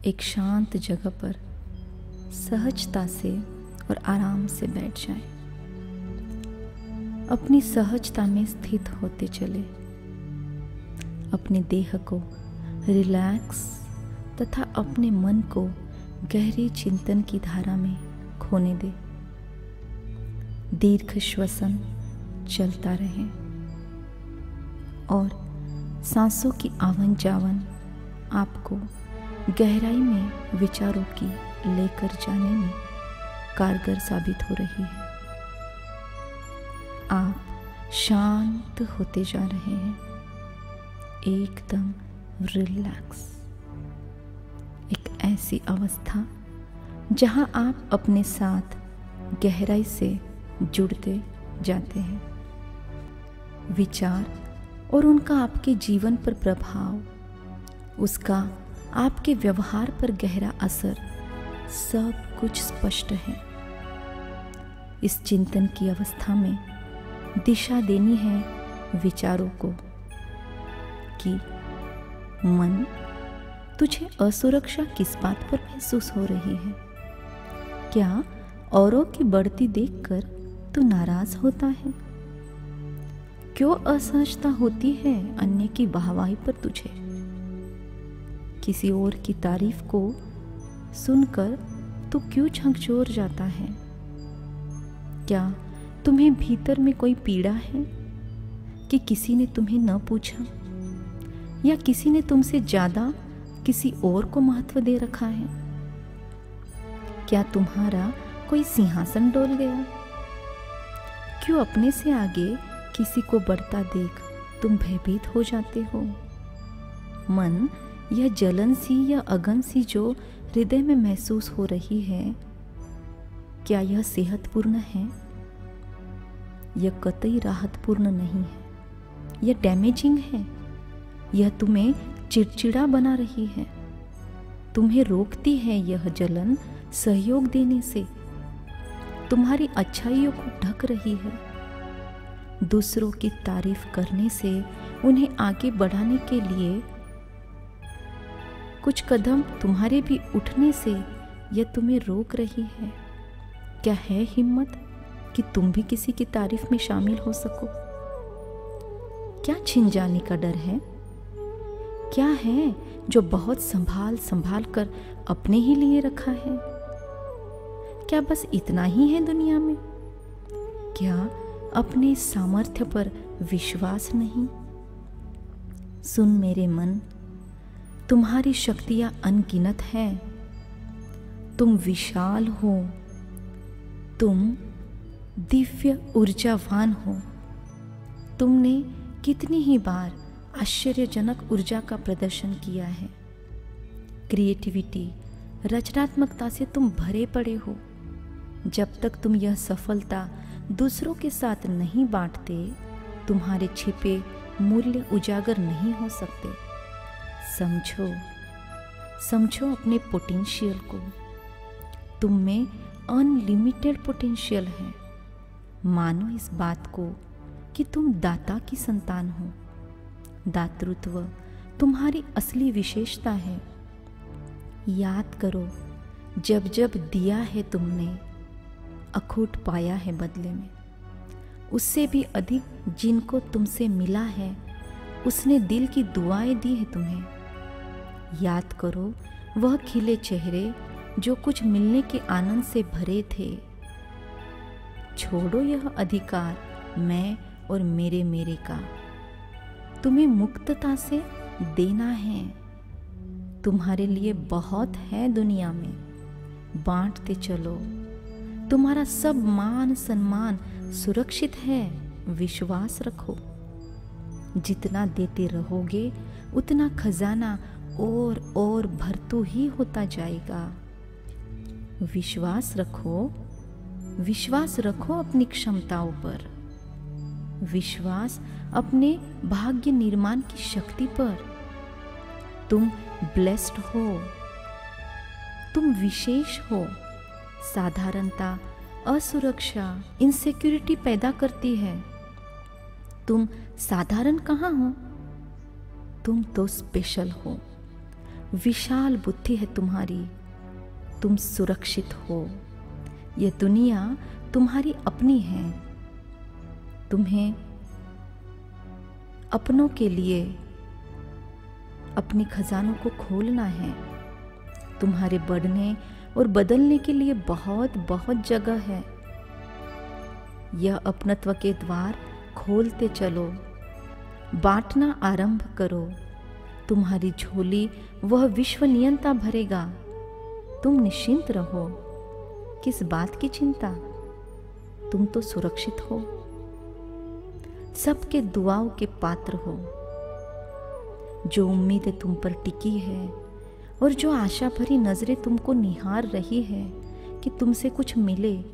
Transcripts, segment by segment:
एक शांत जगह पर सहजता से और आराम से बैठ जाएं। अपनी सहजता में स्थित होते चले। अपने देह को रिलैक्स तथा अपने मन को गहरे चिंतन की धारा में खोने दे। दीर्घ श्वसन चलता रहे और सांसों की आवन जावन आपको गहराई में विचारों की लेकर जाने में कारगर साबित हो रही है। आप शांत होते जा रहे हैं, एकदम रिलैक्स। एक ऐसी अवस्था जहां आप अपने साथ गहराई से जुड़ते जाते हैं। विचार और उनका आपके जीवन पर प्रभाव, उसका आपके व्यवहार पर गहरा असर, सब कुछ स्पष्ट है। इस चिंतन की अवस्था में दिशा देनी है विचारों को कि मन, तुझे असुरक्षा किस बात पर महसूस हो रही है? क्या औरों की बढ़ती देखकर तू नाराज होता है? क्यों असहजता होती है अन्य की वाहवाही पर तुझे? किसी और की तारीफ को सुनकर तू क्यों झकझोर जाता है? क्या तुम्हें भीतर में कोई पीड़ा है कि किसी ने तुम्हें न पूछा, या किसी ने तुमसे ज्यादा किसी और को महत्व दे रखा है? क्या तुम्हारा कोई सिंहासन डोल गया? क्यों अपने से आगे किसी को बढ़ता देख तुम भयभीत हो जाते हो? मन, यह जलन सी या अगन सी जो हृदय में महसूस हो रही है, क्या यह सेहतपूर्ण है? यह कतई राहतपूर्ण नहीं है। यह डैमेजिंग है। यह तुम्हें चिड़चिड़ा बना रही है। तुम्हें रोकती है यह जलन सहयोग देने से। तुम्हारी अच्छाइयों को ढक रही है। दूसरों की तारीफ करने से उन्हें आगे बढ़ाने के लिए कुछ कदम तुम्हारे भी उठने से यह तुम्हें रोक रही है। क्या है हिम्मत कि तुम भी किसी की तारीफ में शामिल हो सको? क्या छिन जाने का डर है? क्या है जो बहुत संभाल संभाल कर अपने ही लिए रखा है? क्या बस इतना ही है दुनिया में? क्या अपने सामर्थ्य पर विश्वास नहीं? सुन मेरे मन, तुम्हारी शक्तियां अनगिनत हैं। तुम विशाल हो। तुम दिव्य ऊर्जावान हो। तुमने कितनी ही बार आश्चर्यजनक ऊर्जा का प्रदर्शन किया है। क्रिएटिविटी, रचनात्मकता से तुम भरे पड़े हो। जब तक तुम यह सफलता दूसरों के साथ नहीं बांटते, तुम्हारे छिपे मूल्य उजागर नहीं हो सकते। समझो अपने पोटेंशियल को। तुम में अनलिमिटेड पोटेंशियल है। मानो इस बात को कि तुम दाता की संतान हो। दातृत्व तुम्हारी असली विशेषता है। याद करो, जब जब दिया है तुमने, अखूट पाया है बदले में। उससे भी अधिक जिनको तुमसे मिला है, उसने दिल की दुआएं दी है तुम्हें। याद करो वह खिले चेहरे जो कुछ मिलने के आनंद से भरे थे। छोड़ो यह अधिकार मैं और मेरे का। तुम्हें मुक्तता से देना है। तुम्हारे लिए बहुत है दुनिया में। बांटते चलो। तुम्हारा सब मान सम्मान सुरक्षित है। विश्वास रखो। जितना देते रहोगे उतना खजाना और भरतू ही होता जाएगा। विश्वास रखो अपनी क्षमताओं पर। विश्वास अपने भाग्य निर्माण की शक्ति पर। तुम ब्लेस्ड हो। तुम विशेष हो। साधारणता असुरक्षा, इनसिक्योरिटी पैदा करती है। तुम साधारण कहाँ हो? तुम तो स्पेशल हो। विशाल बुद्धि है तुम्हारी, तुम सुरक्षित हो। यह दुनिया तुम्हारी अपनी है। तुम्हें अपनों के लिए अपने खजानों को खोलना है। तुम्हारे बढ़ने और बदलने के लिए बहुत बहुत जगह है। यह अपनत्व के द्वार खोलते चलो, बांटना आरंभ करो। तुम्हारी झोली वह विश्वनीयता भरेगा। तुम निश्चिंत रहो। किस बात की चिंता? तुम तो सुरक्षित हो, सबके दुआओं के पात्र हो। जो उम्मीदें तुम पर टिकी है और जो आशा भरी नजरें तुमको निहार रही है कि तुमसे कुछ मिले,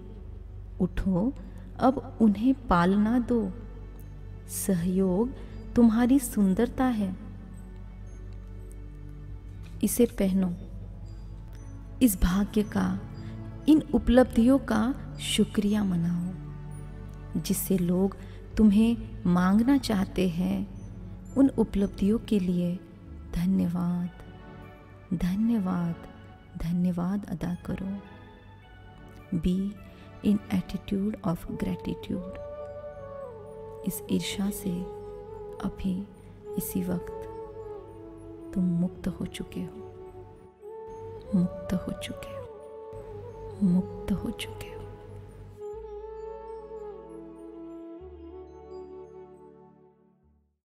उठो, अब उन्हें पालना दो। सहयोग तुम्हारी सुंदरता है। इसे पहनो। इस भाग्य का, इन उपलब्धियों का शुक्रिया मनाओ, जिससे लोग तुम्हें मांगना चाहते हैं। उन उपलब्धियों के लिए धन्यवाद, धन्यवाद, धन्यवाद अदा करो। Be in attitude of gratitude. इस ईर्ष्या से अभी इसी वक्त तुम मुक्त हो चुके हो, मुक्त हो चुके हो, मुक्त हो चुके हो।